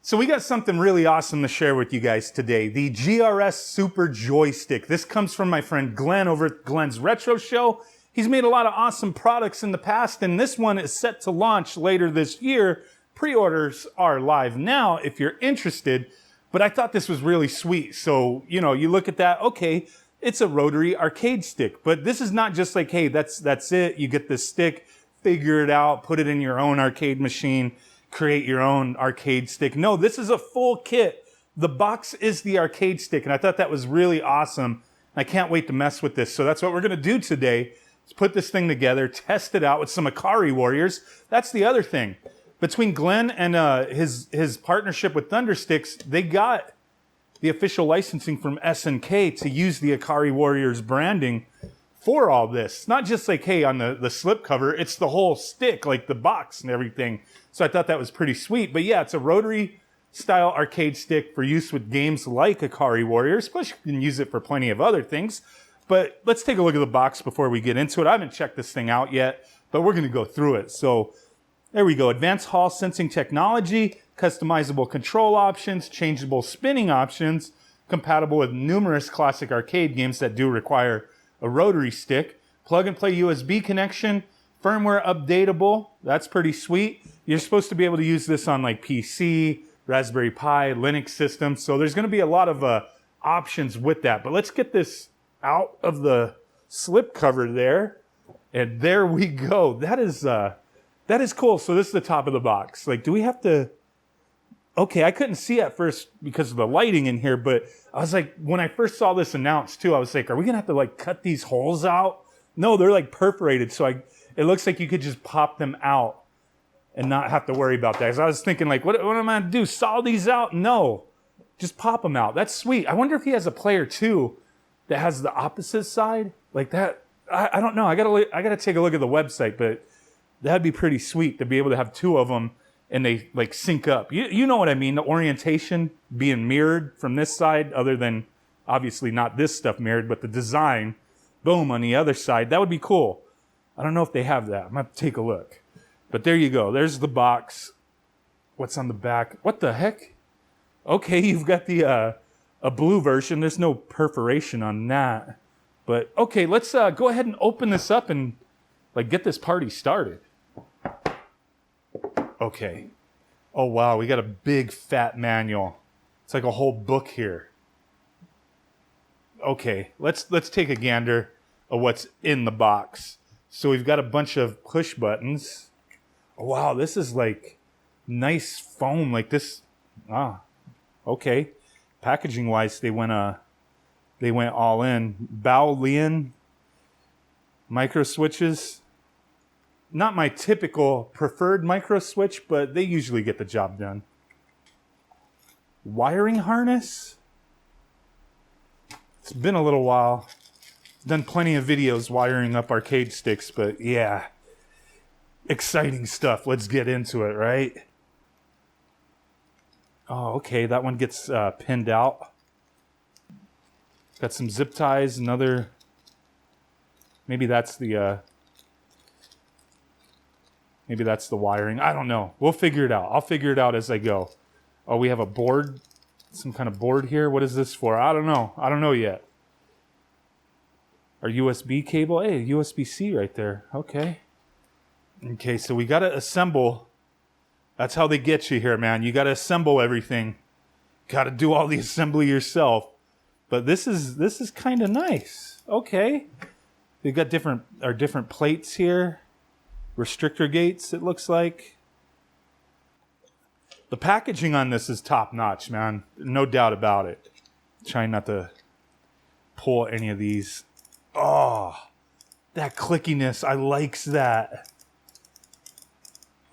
So we got something really awesome to share with you guys today. The GRS Super Joystick. This comes from my friend Glenn over at Glenn's Retro Show. He's made a lot of awesome products in the past, and this one is set to launch later this year. Pre-orders are live now if you're interested, but I thought this was really sweet. So, you know, you look at that, okay, it's a rotary arcade stick, but this is not just like, hey, that's it. You get this stick, figure it out, put it in your own arcade machine, create your own arcade stick. No, this is a full kit. The box is the arcade stick, and I thought that was really awesome. I can't wait to mess with this. So that's what we're going to do today, is put this thing together, test it out with some Ikari warriors. That's the other thing. Between Glenn and his partnership with Thundersticks, they got the official licensing from SNK to use the Ikari Warriors branding for all this. It's not just like, hey, on the slip cover, it's the whole stick, like the box and everything. So I thought that was pretty sweet. But yeah, it's a rotary style arcade stick for use with games like Ikari Warriors. Plus you can use it for plenty of other things. But let's take a look at the box before we get into it. I haven't checked this thing out yet, but we're going to go through it. So there we go. Advanced Hall sensing technology, customizable control options, changeable spinning options, compatible with numerous classic arcade games that do require a rotary stick, plug and play USB connection, firmware updatable. That's pretty sweet. You're supposed to be able to use this on like PC, Raspberry Pi, Linux systems. So there's going to be a lot of options with that. But let's get this out of the slip cover there. And there we go. That is cool. So this is the top of the box. Like, do we have to... Okay, I couldn't see at first because of the lighting in here, but I was like, when I first saw this announced too, I was like, are we gonna have to like cut these holes out? No, they're like perforated, so it looks like you could just pop them out and not have to worry about that. Because I was thinking like, what am I gonna do? Saw these out? No, just pop them out. That's sweet. I wonder if he has a player too that has the opposite side like that. I don't know. I gotta take a look at the website, but that'd be pretty sweet to be able to have two of them and they like sync up. You know what I mean? The orientation being mirrored from this side, other than obviously not this stuff mirrored, but the design, boom, on the other side. That would be cool. I don't know if they have that. I'm gonna have to take a look. But there you go. There's the box. What's on the back? What the heck? Okay, you've got the a blue version. There's no perforation on that. But okay, let's go ahead and open this up and like get this party started. Okay. Oh, wow. We got a big fat manual. It's like a whole book here. Okay. Let's take a gander of what's in the box. So we've got a bunch of push buttons. Oh, wow. This is like nice foam like this. Okay. Packaging wise, they went all in. Boolean micro switches. Not my typical preferred micro switch, but they usually get the job done. Wiring harness. It's been a little while. Done plenty of videos wiring up arcade sticks, but yeah. Exciting stuff. Let's get into it, right? Oh, okay. That one gets pinned out. Got some zip ties. Another... Maybe that's the... Maybe that's the wiring. I don't know. We'll figure it out. I'll figure it out as I go. Oh, we have a board. Some kind of board here. What is this for? I don't know. I don't know yet. Our USB cable. Hey, USB-C right there. Okay. Okay, so we got to assemble. That's how they get you here, man. You got to assemble everything. Got to do all the assembly yourself. But this is kind of nice. Okay. We've got different plates here. Restrictor gates, it looks like. The packaging on this is top notch, man. No doubt about it. Trying not to pull any of these. Oh, that clickiness. I likes that.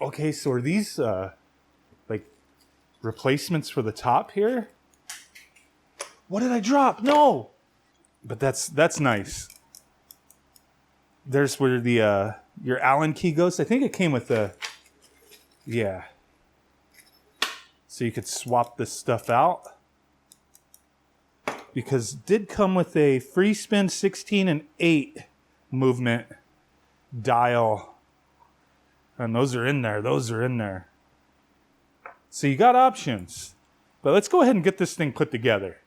Okay, so are these like replacements for the top here? What did I drop? No. But that's nice. There's where the your Allen key goes. I think it came with the... Yeah. So you could swap this stuff out. Because it did come with a free spin 16 and 8 movement dial. And those are in there. Those are in there. So you got options. But let's go ahead and get this thing put together.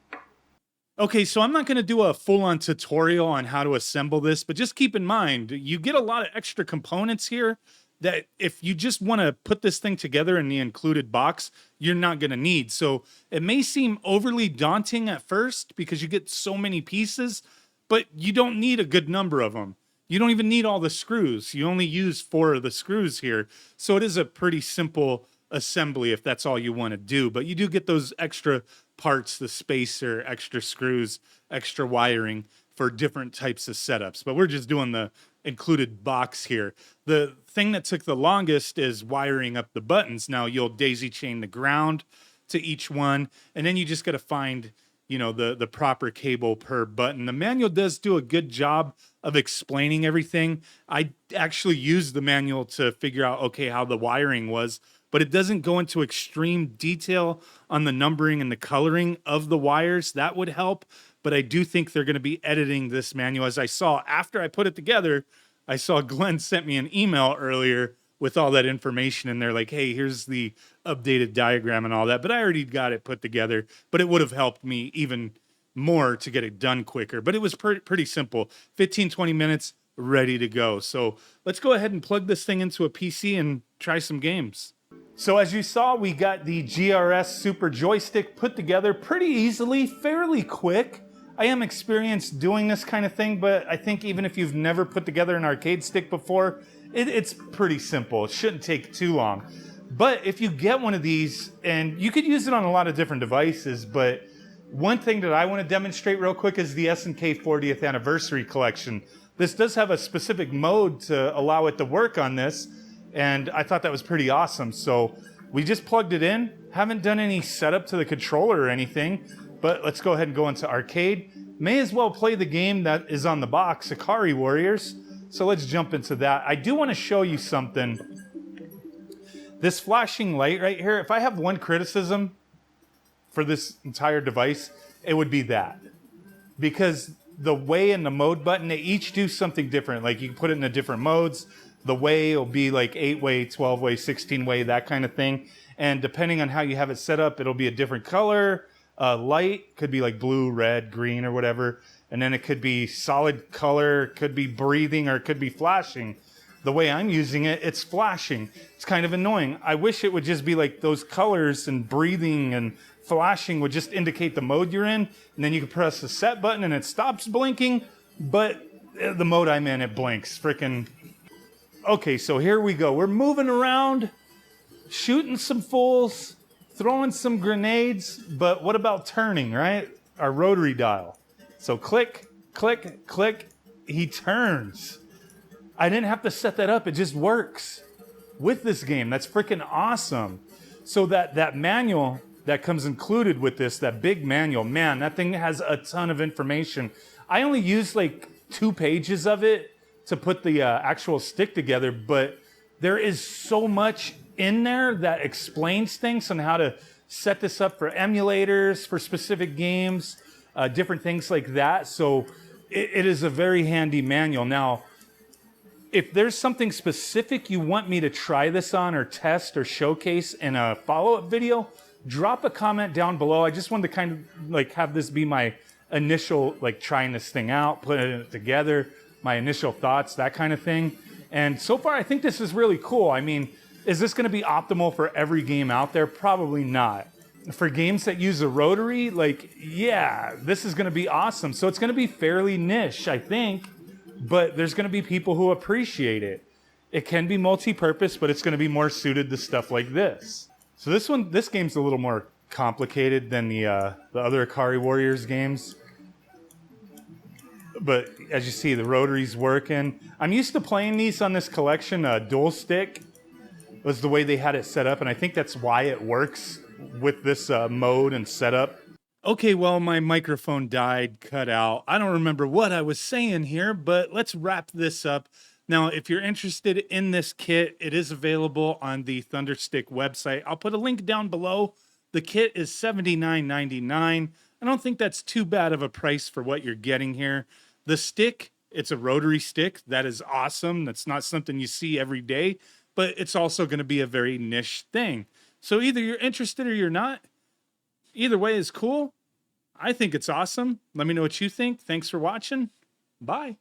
Okay, so I'm not going to do a full-on tutorial on how to assemble this, but just keep in mind, you get a lot of extra components here that if you just want to put this thing together in the included box, you're not going to need. So it may seem overly daunting at first because you get so many pieces, but you don't need a good number of them. You don't even need all the screws. You only use 4 of the screws here. So it is a pretty simple assembly if that's all you want to do, but you do get those extra parts, the spacer, extra screws, extra wiring for different types of setups. But we're just doing the included box here. The thing that took the longest is wiring up the buttons. Now you'll daisy chain the ground to each one, and then you just got to find, you know, the proper cable per button. The manual does do a good job of explaining everything. I actually used the manual to figure out, okay, how the wiring was, but it doesn't go into extreme detail on the numbering and the coloring of the wires. That would help, but I do think they're going to be editing this manual. As I saw after I put it together, I saw Glenn sent me an email earlier with all that information, and they're like, hey, here's the updated diagram and all that, but I already got it put together, but it would have helped me even more to get it done quicker. But it was pretty simple, 15-20 minutes, ready to go. So let's go ahead and plug this thing into a PC and try some games. So as you saw, we got the GRS Super Joystick put together pretty easily, fairly quick. I am experienced doing this kind of thing, but I think even if you've never put together an arcade stick before, it's pretty simple. It shouldn't take too long. But if you get one of these, and you could use it on a lot of different devices, but one thing that I want to demonstrate real quick is the S&K 40th Anniversary Collection. This does have a specific mode to allow it to work on this, and I thought that was pretty awesome. So we just plugged it in. Haven't done any setup to the controller or anything, but let's go ahead and go into arcade. May as well play the game that is on the box, Ikari Warriors. So let's jump into that. I do want to show you something. This flashing light right here, if I have one criticism for this entire device, it would be that. Because the way and the mode button, they each do something different. Like you can put it in different modes. The way will be like 8-way, 12-way, 16-way, that kind of thing. And depending on how you have it set up, it'll be a different color. Light could be like blue, red, green, or whatever. And then it could be solid color, could be breathing, or it could be flashing. The way I'm using it, it's flashing. It's kind of annoying. I wish it would just be like those colors, and breathing and flashing would just indicate the mode you're in. And then you can press the set button and it stops blinking. But the mode I'm in, it blinks. Freaking. Okay, so here we go. We're moving around, shooting some fools, throwing some grenades, but what about turning, right? Our rotary dial. So click, click, click, he turns. I didn't have to set that up, it just works with this game. That's freaking awesome. So that manual that comes included with this, that big manual, man, that thing has a ton of information. I only used like 2 pages of it to put the actual stick together, but there is so much in there that explains things on how to set this up for emulators, for specific games, different things like that. So it is a very handy manual. Now, if there's something specific you want me to try this on or test or showcase in a follow-up video, drop a comment down below. I just wanted to kind of like have this be my initial, like trying this thing out, putting it together, my initial thoughts, that kind of thing. And so far, I think this is really cool. I mean, is this going to be optimal for every game out there? Probably not. For games that use a rotary, like, yeah, this is going to be awesome. So it's going to be fairly niche, I think, but there's going to be people who appreciate it. It can be multi-purpose, but it's going to be more suited to stuff like this. So this game's a little more complicated than the other Ikari Warriors games. But as you see, the rotary's working. I'm used to playing these on this collection. Dual stick was the way they had it set up, and I think that's why it works with this mode and setup. Okay, well, my microphone died, cut out. I don't remember what I was saying here, but let's wrap this up. Now, if you're interested in this kit, it is available on the Thunderstick website. I'll put a link down below. The kit is $79.99. I don't think that's too bad of a price for what you're getting here. The stick, it's a rotary stick. That is awesome. That's not something you see every day, but it's also going to be a very niche thing. So either you're interested or you're not. Either way is cool. I think it's awesome. Let me know what you think. Thanks for watching. Bye.